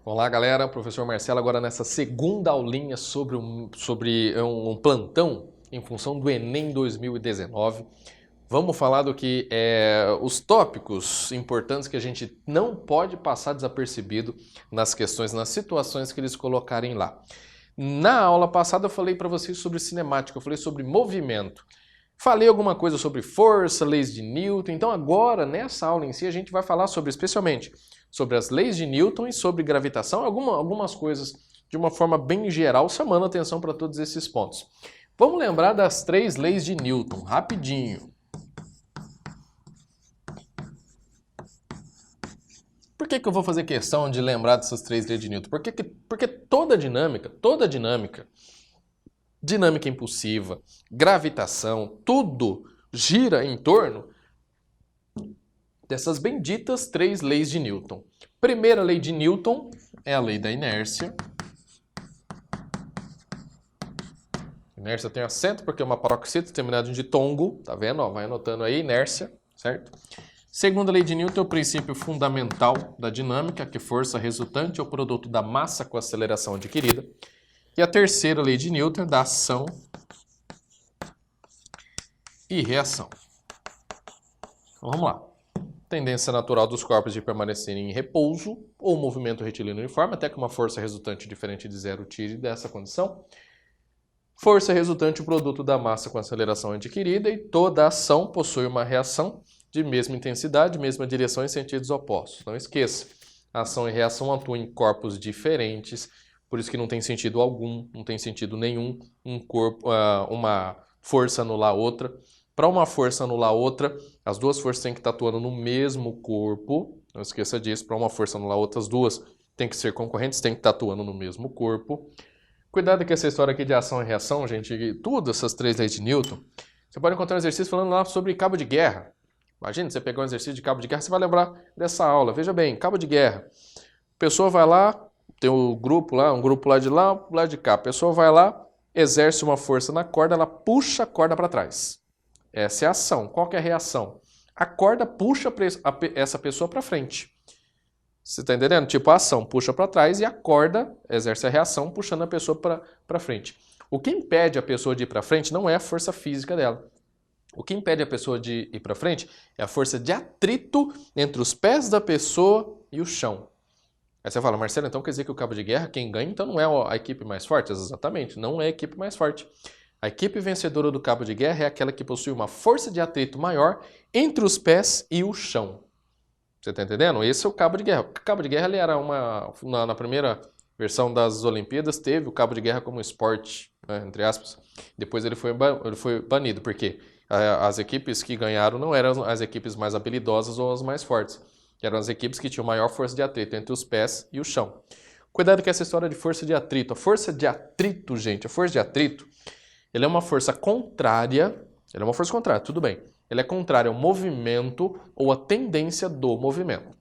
Olá galera, professor Marcelo agora nessa segunda aulinha sobre um plantão em função do Enem 2019. Vamos falar do que os tópicos importantes que a gente não pode passar desapercebido nas questões, nas situações que eles colocarem lá. Na aula passada eu falei para vocês sobre cinemática, eu falei sobre movimento. Falei alguma coisa sobre força, leis de Newton, então agora nessa aula em si a gente vai falar especialmente sobre as leis de Newton e sobre gravitação, algumas coisas de uma forma bem geral, chamando atenção para todos esses pontos. Vamos lembrar das 3 leis de Newton, rapidinho. Por que eu vou fazer questão de lembrar dessas 3 leis de Newton? Porque toda dinâmica, dinâmica impulsiva, gravitação, tudo gira em torno dessas benditas 3 leis de Newton. Primeira lei de Newton é a lei da inércia. Inércia tem acento porque é uma paroxítona terminada em ditongo, tá vendo? Ó, vai anotando aí, inércia, certo? Segunda lei de Newton é o princípio fundamental da dinâmica, que força resultante é o produto da massa com a aceleração adquirida. E a terceira lei de Newton é da ação e reação. Então, vamos lá. Tendência natural dos corpos de permanecerem em repouso ou movimento retilíneo uniforme, até que uma força resultante diferente de zero tire dessa condição. Força resultante o produto da massa com aceleração adquirida e toda ação possui uma reação de mesma intensidade, mesma direção em sentidos opostos. Não esqueça, ação e reação atuam em corpos diferentes, por isso que não tem sentido algum, não tem sentido nenhum uma força anular a outra. Para uma força anular a outra, as duas forças têm que estar atuando no mesmo corpo. Não esqueça disso. Para uma força anular a outra, as duas têm que ser concorrentes, têm que estar atuando no mesmo corpo. Cuidado com essa história aqui de ação e reação, gente. Tudo essas 3 leis de Newton. Você pode encontrar um exercício falando lá sobre cabo de guerra. Imagina, você pegar um exercício de cabo de guerra, você vai lembrar dessa aula. Veja bem, cabo de guerra. A pessoa vai lá, tem um grupo lá de lá, um lado de cá. A pessoa vai lá, exerce uma força na corda, ela puxa a corda para trás. Essa é a ação. Qual que é a reação? A corda puxa essa pessoa para frente. Você está entendendo? Tipo, a ação puxa para trás e a corda exerce a reação puxando a pessoa para frente. O que impede a pessoa de ir para frente não é a força física dela. O que impede a pessoa de ir para frente é a força de atrito entre os pés da pessoa e o chão. Aí você fala, Marcelo, então quer dizer que o cabo de guerra, quem ganha, então não é a equipe mais forte? Exatamente, não é a equipe mais forte. A equipe vencedora do cabo de guerra é aquela que possui uma força de atrito maior entre os pés e o chão. Você está entendendo? Esse é o cabo de guerra. O cabo de guerra ele era na primeira versão das Olimpíadas, teve o cabo de guerra como esporte, né, entre aspas. Depois ele foi banido, porque as equipes que ganharam não eram as equipes mais habilidosas ou as mais fortes. Eram as equipes que tinham maior força de atrito entre os pés e o chão. Cuidado com essa história de força de atrito. A força de atrito, gente, ela é uma força contrária, tudo bem. Ela é contrária ao movimento ou à tendência do movimento.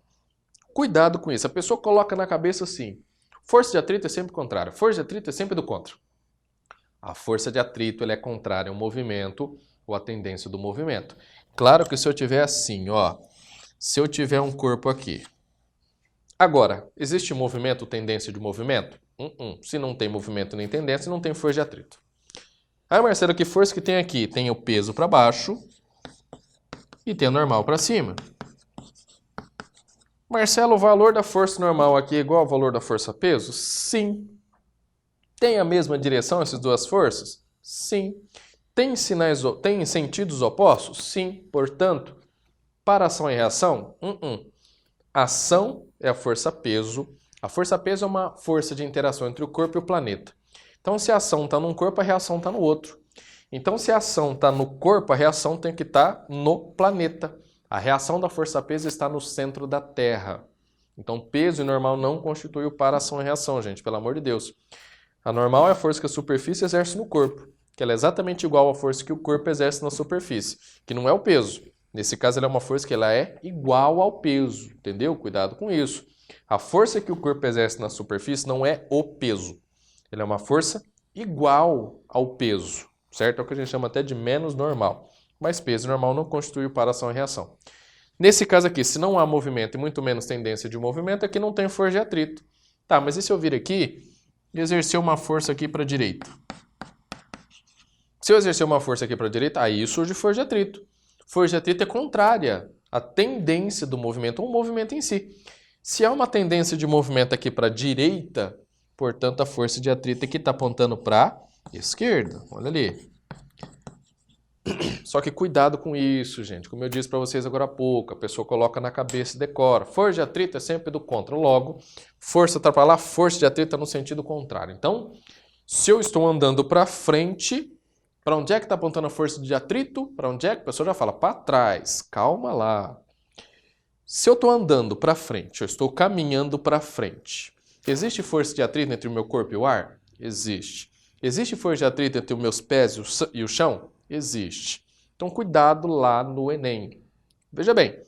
Cuidado com isso. A pessoa coloca na cabeça assim, força de atrito é sempre contrária, força de atrito é sempre do contra. A força de atrito ela é contrária ao movimento ou à tendência do movimento. Claro que se eu tiver assim, ó, se eu tiver um corpo aqui. Agora, existe movimento, tendência de movimento? Se não tem movimento nem tendência, não tem força de atrito. Aí, Marcelo, que força que tem aqui? Tem o peso para baixo e tem o normal para cima. Marcelo, o valor da força normal aqui é igual ao valor da força peso? Sim. Tem a mesma direção essas duas forças? Sim. Tem sentidos opostos? Sim. Portanto, para ação e reação? Ação é a força peso. A força peso é uma força de interação entre o corpo e o planeta. Então, se a ação está num corpo, a reação está no outro. Então, se a ação está no corpo, a reação tem que estar no planeta. A reação da força peso está no centro da Terra. Então, peso e normal não constituem o par ação e reação, gente, pelo amor de Deus. A normal é a força que a superfície exerce no corpo, que ela é exatamente igual à força que o corpo exerce na superfície, que não é o peso. Nesse caso, ela é uma força que ela é igual ao peso, entendeu? Cuidado com isso. A força que o corpo exerce na superfície não é o peso. Ela é uma força igual ao peso, certo? É o que a gente chama até de menos normal. Mas peso normal não constitui o par ação e reação. Nesse caso aqui, se não há movimento e muito menos tendência de movimento, aqui não tem força de atrito. Tá, mas e se eu vir aqui e exercer uma força aqui para a direita? Se eu exercer uma força aqui para a direita, aí surge força de atrito. Força de atrito é contrária à tendência do movimento, ou o movimento em si. Se há uma tendência de movimento aqui para a direita, portanto, a força de atrito aqui está apontando para a esquerda. Olha ali. Só que cuidado com isso, gente. Como eu disse para vocês agora há pouco, a pessoa coloca na cabeça e decora. Força de atrito é sempre do contra. Logo, força está para lá, força de atrito está no sentido contrário. Então, se eu estou andando para frente, para onde é que está apontando a força de atrito? Para onde é que a pessoa já fala? Para trás. Calma lá. Se eu estou andando para frente, eu estou caminhando para frente, existe força de atrito entre o meu corpo e o ar? Existe. Existe força de atrito entre os meus pés e o chão? Existe. Então, cuidado lá no Enem. Veja bem,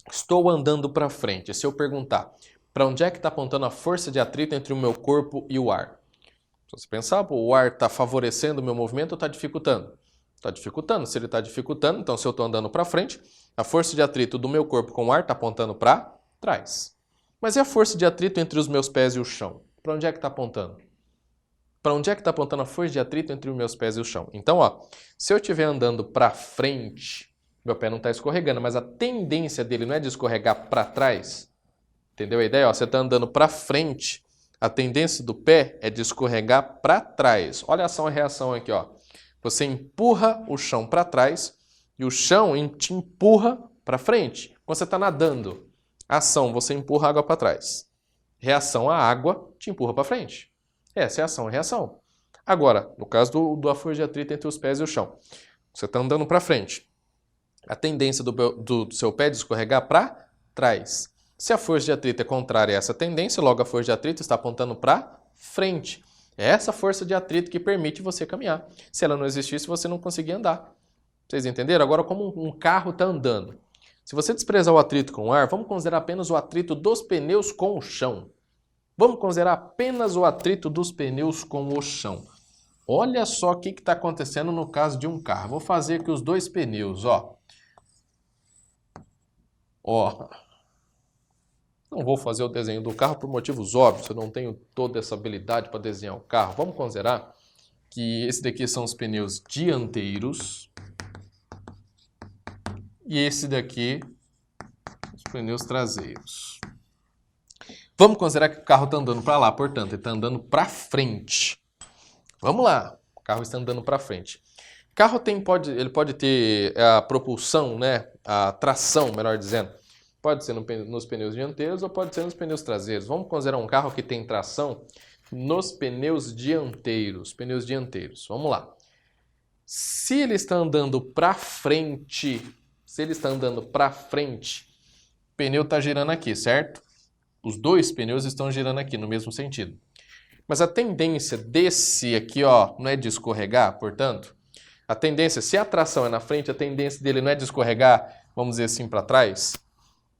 estou andando para frente. Se eu perguntar, para onde é que está apontando a força de atrito entre o meu corpo e o ar? Se você pensar, o ar está favorecendo o meu movimento ou está dificultando? Está dificultando. Se ele está dificultando, então se eu estou andando para frente, a força de atrito do meu corpo com o ar está apontando para trás. Mas e a força de atrito entre os meus pés e o chão? Para onde é que está apontando? Para onde é que está apontando a força de atrito entre os meus pés e o chão? Então, ó, se eu estiver andando para frente, meu pé não está escorregando, mas a tendência dele não é de escorregar para trás. Entendeu a ideia? Ó, você está andando para frente, a tendência do pé é de escorregar para trás. Olha a ação e reação aqui, ó. Você empurra o chão para trás e o chão te empurra para frente. Quando você está nadando, ação, você empurra a água para trás. Reação, a água te empurra para frente. Essa é ação e reação. Agora, no caso da força de atrito entre os pés e o chão, você está andando para frente. A tendência do seu pé é de escorregar para trás. Se a força de atrito é contrária a essa tendência, logo a força de atrito está apontando para frente. É essa força de atrito que permite você caminhar. Se ela não existisse, você não conseguia andar. Vocês entenderam? Agora, como um carro está andando. Se você desprezar o atrito com o ar, vamos considerar apenas o atrito dos pneus com o chão. Vamos considerar apenas o atrito dos pneus com o chão. Olha só o que está acontecendo no caso de um carro. Vou fazer aqui os dois pneus, ó. Ó. Não vou fazer o desenho do carro por motivos óbvios, eu não tenho toda essa habilidade para desenhar o carro. Vamos considerar que esse daqui são os pneus dianteiros e esse daqui os pneus traseiros. Vamos considerar que o carro está andando para lá, portanto, ele está andando para frente. Vamos lá, o carro está andando para frente. O carro ele pode ter a propulsão, né? A tração, melhor dizendo. Pode ser nos pneus dianteiros ou pode ser nos pneus traseiros. Vamos considerar um carro que tem tração nos pneus dianteiros. Pneus dianteiros. Vamos lá. Se ele está andando para frente, o pneu está girando aqui, certo? Os dois pneus estão girando aqui no mesmo sentido. Mas a tendência desse aqui, ó, não é de escorregar, portanto, a tendência, se a tração é na frente, a tendência dele não é de escorregar, vamos dizer assim, para trás.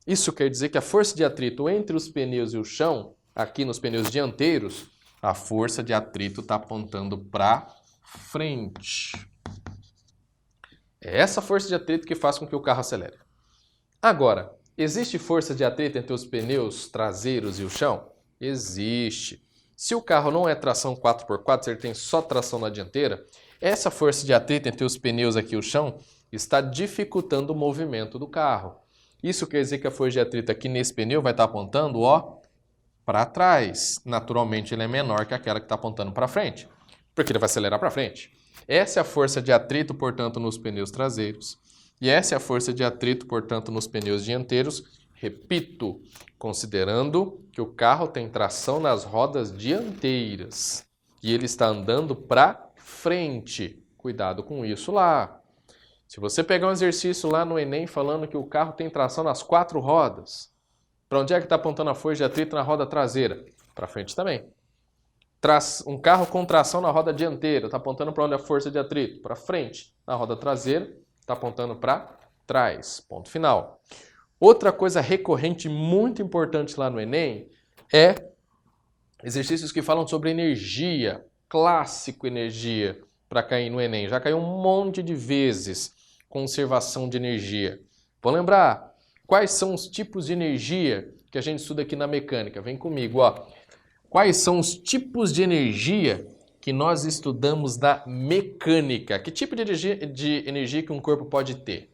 Isso quer dizer que a força de atrito entre os pneus e o chão, aqui nos pneus dianteiros, a força de atrito está apontando para frente. É essa força de atrito que faz com que o carro acelere. Agora, existe força de atrito entre os pneus traseiros e o chão? Existe. Se o carro não é tração 4x4, se ele tem só tração na dianteira, essa força de atrito entre os pneus aqui e o chão está dificultando o movimento do carro. Isso quer dizer que a força de atrito aqui nesse pneu vai estar apontando, ó, para trás. Naturalmente, ele é menor que aquela que está apontando para frente, porque ele vai acelerar para frente. Essa é a força de atrito, portanto, nos pneus traseiros. E essa é a força de atrito, portanto, nos pneus dianteiros. Repito, considerando que o carro tem tração nas rodas dianteiras e ele está andando para frente. Cuidado com isso lá. Se você pegar um exercício lá no Enem falando que o carro tem tração nas 4 rodas, para onde é que está apontando a força de atrito na roda traseira? Para frente também. Um carro com tração na roda dianteira, está apontando para onde a força de atrito? Para frente. Na roda traseira, está apontando para trás. Ponto final. Outra coisa recorrente muito importante lá no Enem é exercícios que falam sobre energia. Clássico energia para cair no Enem. Já caiu um monte de vezes. Conservação de energia. Vou lembrar quais são os tipos de energia que a gente estuda aqui na mecânica. Vem comigo, ó. Quais são os tipos de energia que nós estudamos na mecânica? Que tipo de energia que um corpo pode ter?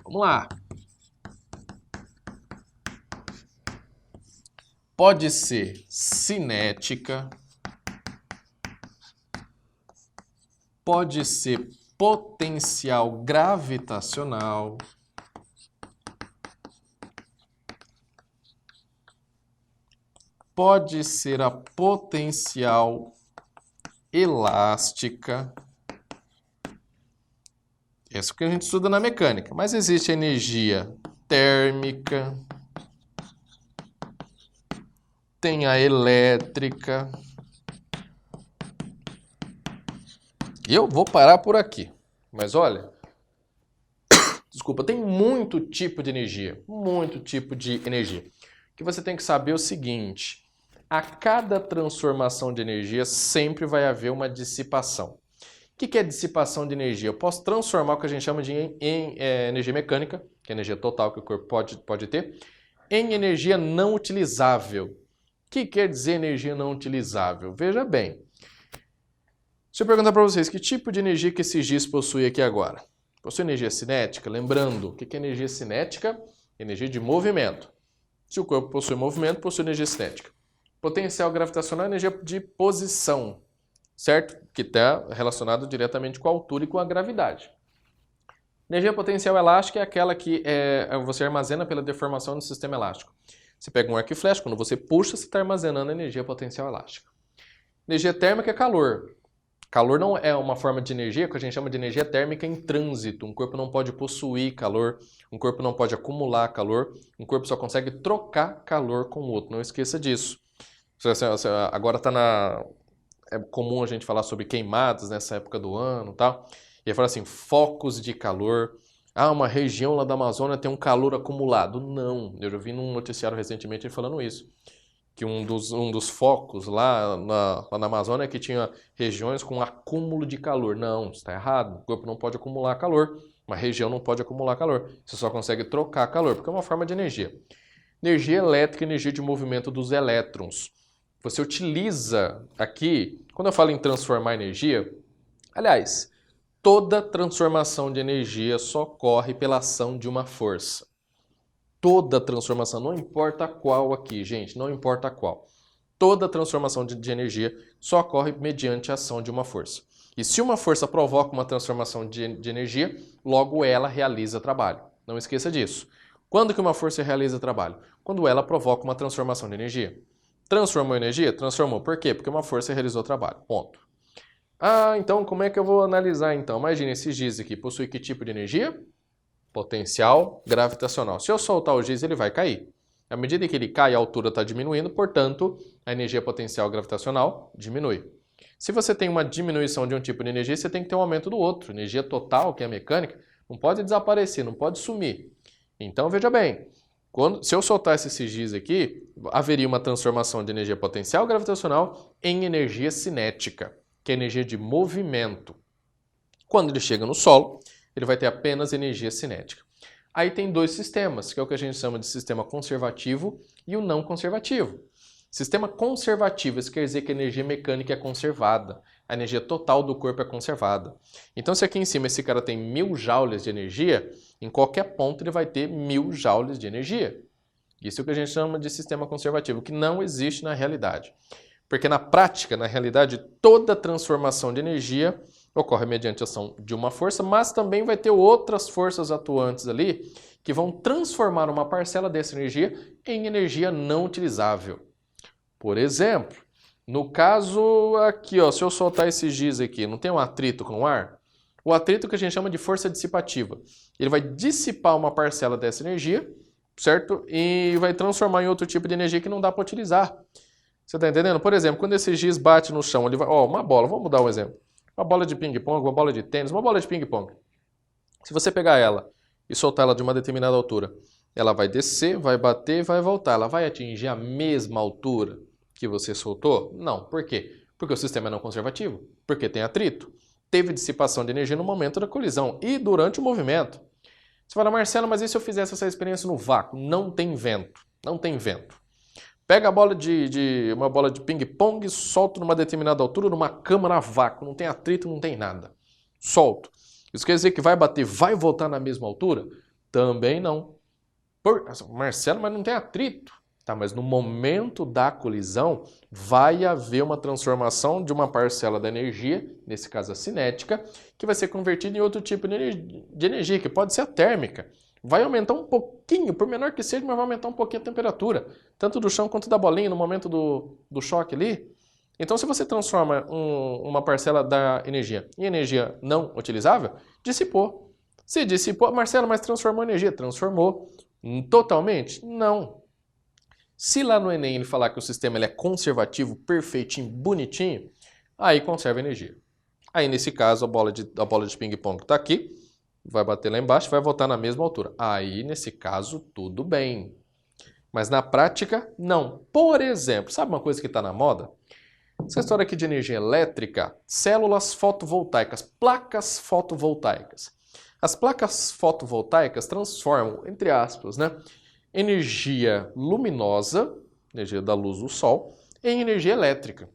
Vamos lá. Pode ser cinética, pode ser potencial gravitacional, pode ser a potencial elástica. Isso que a gente estuda na mecânica. Mas existe a energia térmica, tem a elétrica. E eu vou parar por aqui. Mas olha, desculpa, tem muito tipo de energia. Muito tipo de energia. O que você tem que saber é o seguinte: a cada transformação de energia sempre vai haver uma dissipação. O que é dissipação de energia? Eu posso transformar o que a gente chama de energia mecânica, que é a energia total que o corpo pode ter, em energia não utilizável. O que quer dizer energia não utilizável? Veja bem. Deixa eu perguntar para vocês, que tipo de energia que esse giz possui aqui agora? Possui energia cinética? Lembrando, o que é energia cinética? Energia de movimento. Se o corpo possui movimento, possui energia cinética. Potencial gravitacional é energia de posição, certo? Que está relacionado diretamente com a altura e com a gravidade. Energia potencial elástica é aquela que você armazena pela deformação do sistema elástico. Você pega um arco e flecha, quando você puxa, você está armazenando energia potencial elástica. Energia térmica é calor. Calor não é uma forma de energia que a gente chama de energia térmica em trânsito. Um corpo não pode possuir calor, um corpo não pode acumular calor, um corpo só consegue trocar calor com o outro. Não esqueça disso. Agora é comum a gente falar sobre queimadas nessa época do ano e tal. E aí fala assim, focos de calor. Ah, uma região lá da Amazônia tem um calor acumulado. Não, eu já vi num noticiário recentemente falando isso. Que um dos focos lá na Amazônia é que tinha regiões com acúmulo de calor. Não, isso está errado. O corpo não pode acumular calor. Uma região não pode acumular calor. Você só consegue trocar calor, porque é uma forma de energia. Energia elétrica, energia de movimento dos elétrons. Você utiliza aqui, quando eu falo em transformar energia, aliás, toda transformação de energia só ocorre pela ação de uma força. Toda transformação, não importa qual aqui, gente, não importa qual. Toda transformação de energia só ocorre mediante a ação de uma força. E se uma força provoca uma transformação de energia, logo ela realiza trabalho. Não esqueça disso. Quando que uma força realiza trabalho? Quando ela provoca uma transformação de energia. Transformou energia? Transformou. Por quê? Porque uma força realizou trabalho. Ponto. Ah, então como é que eu vou analisar então? Imagina esse giz aqui, possui que tipo de energia? Potencial gravitacional. Se eu soltar o giz, ele vai cair. À medida que ele cai, a altura está diminuindo, portanto, a energia potencial gravitacional diminui. Se você tem uma diminuição de um tipo de energia, você tem que ter um aumento do outro. Energia total, que é a mecânica, não pode desaparecer, não pode sumir. Então, veja bem, se eu soltasse esse giz aqui, haveria uma transformação de energia potencial gravitacional em energia cinética, que é energia de movimento. Quando ele chega no solo, ele vai ter apenas energia cinética. Aí tem dois sistemas, que é o que a gente chama de sistema conservativo e o não conservativo. Sistema conservativo, isso quer dizer que a energia mecânica é conservada, a energia total do corpo é conservada. Então, se aqui em cima esse cara tem 1000 joules de energia, em qualquer ponto ele vai ter 1000 joules de energia. Isso é o que a gente chama de sistema conservativo, que não existe na realidade. Porque na prática, na realidade, toda transformação de energia ocorre mediante a ação de uma força, mas também vai ter outras forças atuantes ali que vão transformar uma parcela dessa energia em energia não utilizável. Por exemplo, no caso aqui, ó, se eu soltar esse giz aqui, não tem um atrito com o ar? O atrito que a gente chama de força dissipativa. Ele vai dissipar uma parcela dessa energia, certo? E vai transformar em outro tipo de energia que não dá para utilizar. Você está entendendo? Por exemplo, quando esse giz bate no chão, ele vai... Ó, uma bola, vamos dar um exemplo. Uma bola de ping-pong, uma bola de tênis, uma bola de ping-pong. Se você pegar ela e soltar ela de uma determinada altura, ela vai descer, vai bater e vai voltar. Ela vai atingir a mesma altura que você soltou? Não. Por quê? Porque o sistema é não conservativo, porque tem atrito. Teve dissipação de energia no momento da colisão e durante o movimento. Você fala, Marcelo, mas e se eu fizesse essa experiência no vácuo? Não tem vento, não tem vento. Pega a bola uma bola de ping-pong, solto numa determinada altura, numa câmara a vácuo, não tem atrito, não tem nada. Solto. Isso quer dizer que vai bater, vai voltar na mesma altura? Também não. Marcelo, mas não tem atrito. Tá, mas no momento da colisão, vai haver uma transformação de uma parcela da energia, nesse caso a cinética, que vai ser convertida em outro tipo de energia, que pode ser a térmica. Vai aumentar um pouquinho, por menor que seja, mas vai aumentar um pouquinho a temperatura, tanto do chão quanto da bolinha no momento do choque ali. Então, se você transforma uma parcela da energia em energia não utilizável, dissipou. Se dissipou, Marcelo, mas transformou energia? Transformou. Totalmente? Não. Se lá no Enem ele falar que o sistema ele é conservativo, perfeitinho, bonitinho, aí conserva energia. Aí, nesse caso, a bola de ping-pong está aqui, vai bater lá embaixo, vai voltar na mesma altura. Aí, nesse caso, tudo bem. Mas na prática, não. Por exemplo, sabe uma coisa que está na moda? Essa história aqui de energia elétrica, células fotovoltaicas, placas fotovoltaicas. As placas fotovoltaicas transformam, entre aspas, né, energia luminosa, energia da luz do sol, em energia elétrica.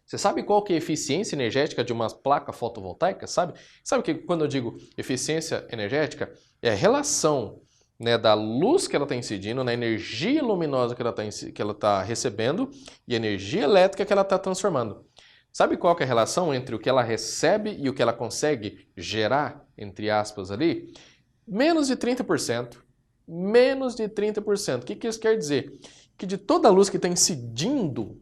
Você sabe qual que é a eficiência energética de uma placa fotovoltaica? Sabe que quando eu digo eficiência energética, é a relação, né, da luz que ela está incidindo, na energia luminosa que ela está recebendo e a energia elétrica que ela está transformando. Sabe qual que é a relação entre o que ela recebe e o que ela consegue gerar, entre aspas, ali? Menos de 30%. Menos de 30%. O que isso quer dizer? Que de toda a luz que está incidindo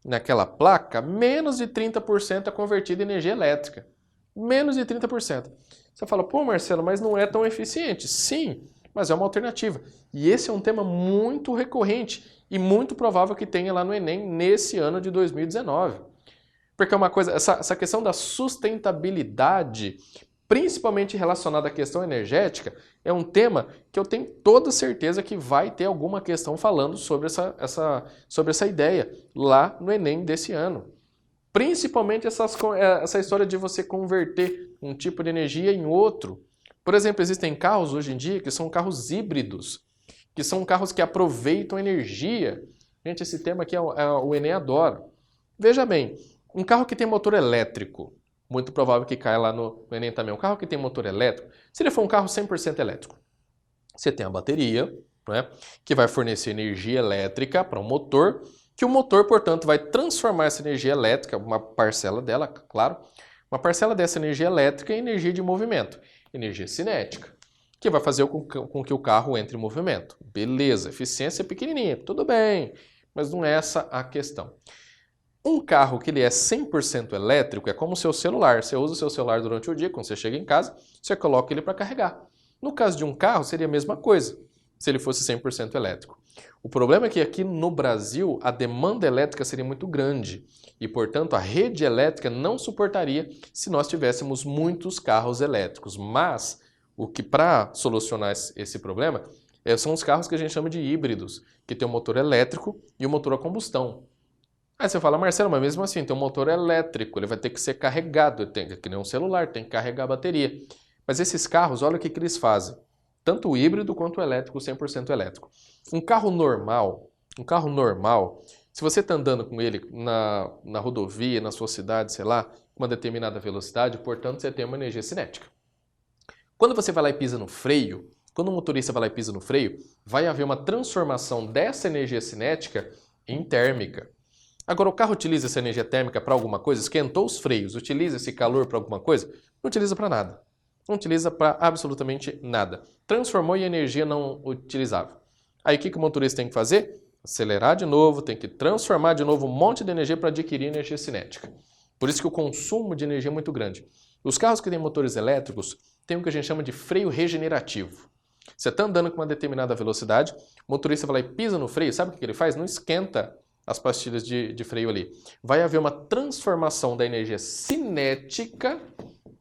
naquela placa, menos de 30% é convertida em energia elétrica. Menos de 30%. Você fala, pô, Marcelo, mas não é tão eficiente. Sim, mas é uma alternativa. E esse é um tema muito recorrente e muito provável que tenha lá no Enem nesse ano de 2019. Porque é uma coisa, essa questão da sustentabilidade, principalmente relacionada à questão energética, é um tema que eu tenho toda certeza que vai ter alguma questão falando sobre essa ideia lá no Enem desse ano. Principalmente essa história de você converter um tipo de energia em outro. Por exemplo, existem carros hoje em dia que são carros híbridos, que são carros que aproveitam energia. Gente, esse tema aqui o Enem adora. Veja bem, um carro que tem motor elétrico, muito provável que caia lá no Enem também. Um carro que tem motor elétrico, se ele for um carro 100% elétrico, você tem a bateria, né, que vai fornecer energia elétrica para o motor, que o motor, portanto, vai transformar essa energia elétrica, uma parcela dela, claro, uma parcela dessa energia elétrica em energia de movimento, energia cinética, que vai fazer com que o carro entre em movimento. Beleza, eficiência pequenininha, tudo bem, mas não é essa a questão. Um carro que ele é 100% elétrico é como o seu celular. Você usa o seu celular durante o dia, quando você chega em casa, você coloca ele para carregar. No caso de um carro, seria a mesma coisa, se ele fosse 100% elétrico. O problema é que aqui no Brasil, a demanda elétrica seria muito grande e, portanto, a rede elétrica não suportaria se nós tivéssemos muitos carros elétricos. Mas, o que para solucionar esse problema, são os carros que a gente chama de híbridos, que tem um motor elétrico e um motor a combustão. Aí você fala, Marcelo, mas mesmo assim, tem um motor elétrico, ele vai ter que ser carregado, que nem um celular, tem que carregar a bateria. Mas esses carros, olha o que eles fazem. Tanto o híbrido quanto o elétrico, 100% elétrico. Um carro normal, se você está andando com ele na rodovia, na sua cidade, sei lá, com uma determinada velocidade, portanto, você tem uma energia cinética. Quando você vai lá e pisa no freio, quando o motorista vai lá e pisa no freio, vai haver uma transformação dessa energia cinética em térmica. Agora, o carro utiliza essa energia térmica para alguma coisa? Esquentou os freios, utiliza esse calor para alguma coisa? Não utiliza para nada. Não utiliza para absolutamente nada. Transformou em energia não utilizável. Aí o que o motorista tem que fazer? Acelerar de novo, tem que transformar de novo um monte de energia para adquirir energia cinética. Por isso que o consumo de energia é muito grande. Os carros que têm motores elétricos têm o que a gente chama de freio regenerativo. Você está andando com uma determinada velocidade, o motorista vai lá e pisa no freio, sabe o que ele faz? Não esquenta as pastilhas de freio ali. Vai haver uma transformação da energia cinética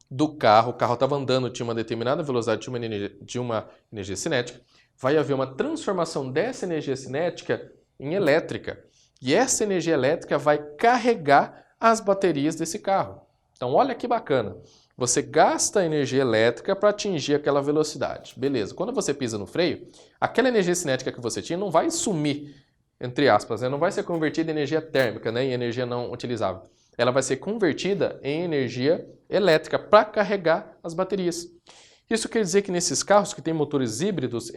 do carro. O carro estava andando, tinha uma determinada velocidade, tinha uma energia cinética. Vai haver uma transformação dessa energia cinética em elétrica. E essa energia elétrica vai carregar as baterias desse carro. Então olha que bacana. Você gasta energia elétrica para atingir aquela velocidade. Beleza. Quando você pisa no freio, aquela energia cinética que você tinha não vai sumir, entre aspas, né? Não vai ser convertida em energia térmica, né? Em energia não utilizável. Ela vai ser convertida em energia elétrica para carregar as baterias. Isso quer dizer que nesses carros que têm motores híbridos,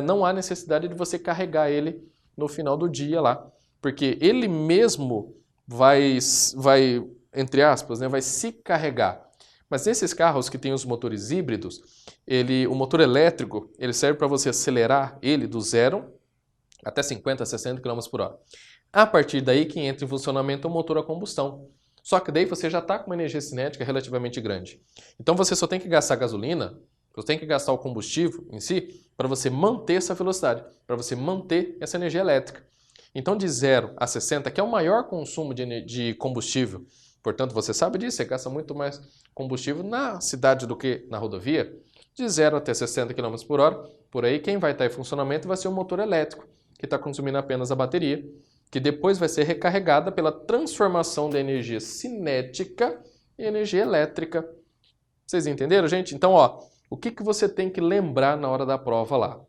não há necessidade de você carregar ele no final do dia lá, porque ele mesmo vai entre aspas, né, vai se carregar. Mas nesses carros que têm os motores híbridos, o motor elétrico ele serve para você acelerar ele do 0 até 50, 60 km por hora. A partir daí que entra em funcionamento o motor a combustão. Só que daí você já está com uma energia cinética relativamente grande. Então você só tem que gastar gasolina, você tem que gastar o combustível em si, para você manter essa velocidade, para você manter essa energia elétrica. Então de 0 a 60, que é o maior consumo de combustível, portanto você sabe disso, você gasta muito mais combustível na cidade do que na rodovia, de 0 até 60 km por hora, por aí quem vai estar em funcionamento vai ser o motor elétrico, que está consumindo apenas a bateria, que depois vai ser recarregada pela transformação da energia cinética em energia elétrica. Vocês entenderam, gente? Então, ó, o que você tem que lembrar na hora da prova lá?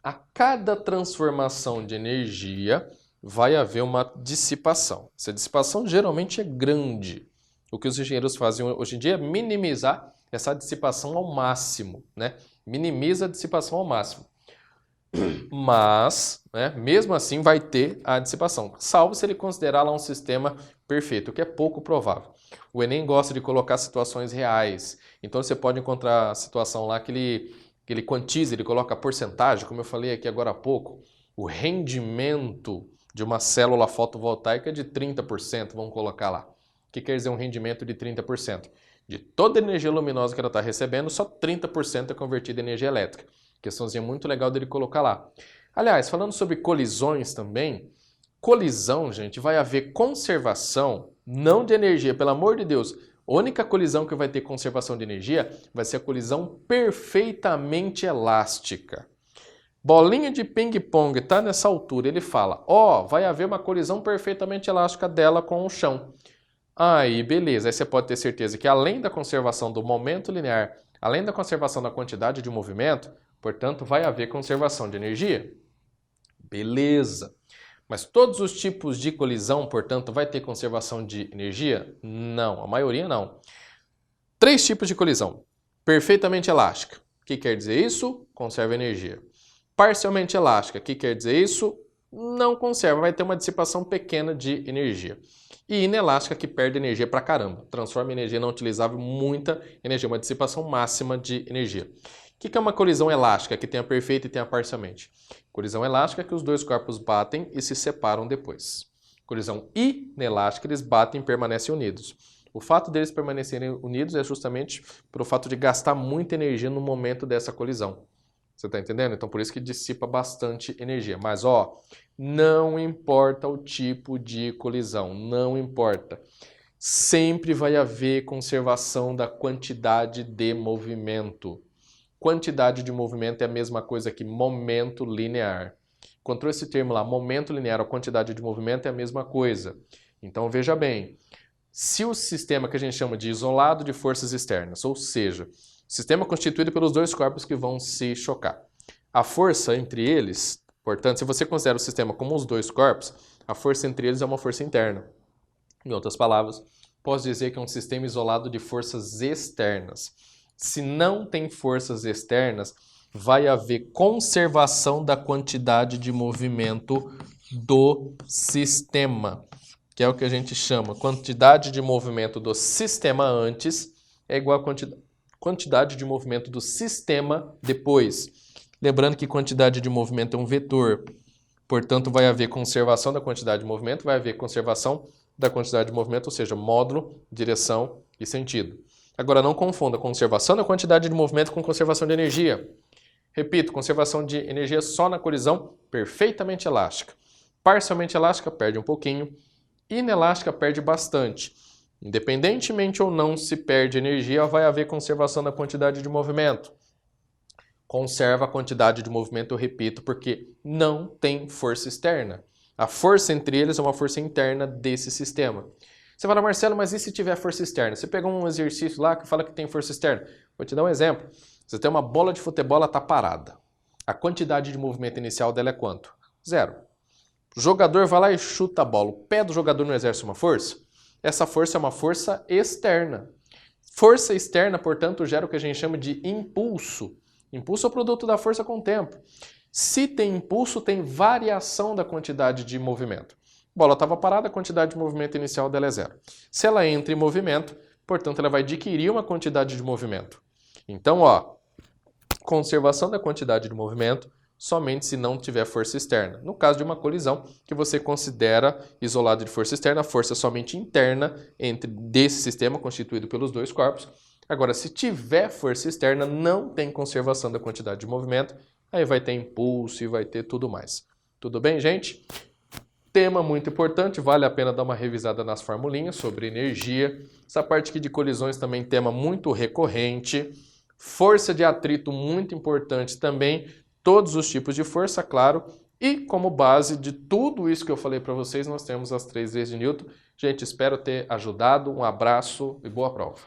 A cada transformação de energia vai haver uma dissipação. Essa dissipação geralmente é grande. O que os engenheiros fazem hoje em dia é minimizar essa dissipação ao máximo, né? Minimiza a dissipação ao máximo. Mas, né, mesmo assim vai ter a dissipação, salvo se ele considerar lá um sistema perfeito, o que é pouco provável. O Enem gosta de colocar situações reais, então você pode encontrar a situação lá que ele quantiza, ele coloca a porcentagem, como eu falei aqui agora há pouco, o rendimento de uma célula fotovoltaica é de 30%, vamos colocar lá. O que quer dizer um rendimento de 30%? De toda a energia luminosa que ela está recebendo, só 30% é convertida em energia elétrica. Questãozinha muito legal dele colocar lá. Aliás, falando sobre colisões também, colisão, gente, vai haver conservação, não de energia, pelo amor de Deus. A única colisão que vai ter conservação de energia vai ser a colisão perfeitamente elástica. Bolinha de ping-pong está nessa altura, ele fala, ó, vai haver uma colisão perfeitamente elástica dela com o chão. Aí, beleza, aí você pode ter certeza que além da conservação do momento linear, além da conservação da quantidade de movimento, portanto, vai haver conservação de energia. Beleza. Mas todos os tipos de colisão, portanto, vai ter conservação de energia? Não, a maioria não. 3 tipos de colisão. Perfeitamente elástica. O que quer dizer isso? Conserva energia. Parcialmente elástica. O que quer dizer isso? Não conserva, vai ter uma dissipação pequena de energia. E inelástica, que perde energia pra caramba. Transforma em energia não utilizável muita energia, uma dissipação máxima de energia. O que é uma colisão elástica, que tem a perfeita e tem a parcialmente? Colisão elástica é que os dois corpos batem e se separam depois. Colisão inelástica, eles batem e permanecem unidos. O fato deles permanecerem unidos é justamente pelo fato de gastar muita energia no momento dessa colisão. Você está entendendo? Então por isso que dissipa bastante energia. Mas ó, não importa o tipo de colisão, não importa. Sempre vai haver conservação da quantidade de movimento. Quantidade de movimento é a mesma coisa que momento linear. Encontrou esse termo lá, momento linear ou quantidade de movimento é a mesma coisa. Então veja bem, se o sistema que a gente chama de isolado de forças externas, ou seja, sistema constituído pelos dois corpos que vão se chocar. A força entre eles, portanto, se você considera o sistema como os dois corpos, a força entre eles é uma força interna. Em outras palavras, posso dizer que é um sistema isolado de forças externas. Se não tem forças externas, vai haver conservação da quantidade de movimento do sistema, que é o que a gente chama quantidade de movimento do sistema antes é igual a quantidade de movimento do sistema depois. Lembrando que quantidade de movimento é um vetor, portanto vai haver conservação da quantidade de movimento, vai haver conservação da quantidade de movimento, ou seja, módulo, direção e sentido. Agora não confunda conservação da quantidade de movimento com conservação de energia. Repito, conservação de energia só na colisão perfeitamente elástica. Parcialmente elástica perde um pouquinho, inelástica perde bastante. Independentemente ou não se perde energia, vai haver conservação da quantidade de movimento. Conserva a quantidade de movimento, eu repito, porque não tem força externa. A força entre eles é uma força interna desse sistema. Você fala, Marcelo, mas e se tiver força externa? Você pegou um exercício lá que fala que tem força externa. Vou te dar um exemplo. Você tem uma bola de futebol, ela está parada. A quantidade de movimento inicial dela é quanto? 0. O jogador vai lá e chuta a bola. O pé do jogador não exerce uma força? Essa força é uma força externa. Força externa, portanto, gera o que a gente chama de impulso. Impulso é o produto da força com o tempo. Se tem impulso, tem variação da quantidade de movimento. A bola estava parada, a quantidade de movimento inicial dela é 0. Se ela entra em movimento, portanto, ela vai adquirir uma quantidade de movimento. Então, conservação da quantidade de movimento somente se não tiver força externa. No caso de uma colisão, que você considera isolado de força externa, a força somente interna desse sistema constituído pelos dois corpos. Agora, se tiver força externa, não tem conservação da quantidade de movimento, aí vai ter impulso e vai ter tudo mais. Tudo bem, gente? Tema muito importante, vale a pena dar uma revisada nas formulinhas sobre energia. Essa parte aqui de colisões também tema muito recorrente. Força de atrito muito importante também. Todos os tipos de força, claro. E como base de tudo isso que eu falei para vocês, nós temos as 3 leis de Newton. Gente, espero ter ajudado. Um abraço e boa prova.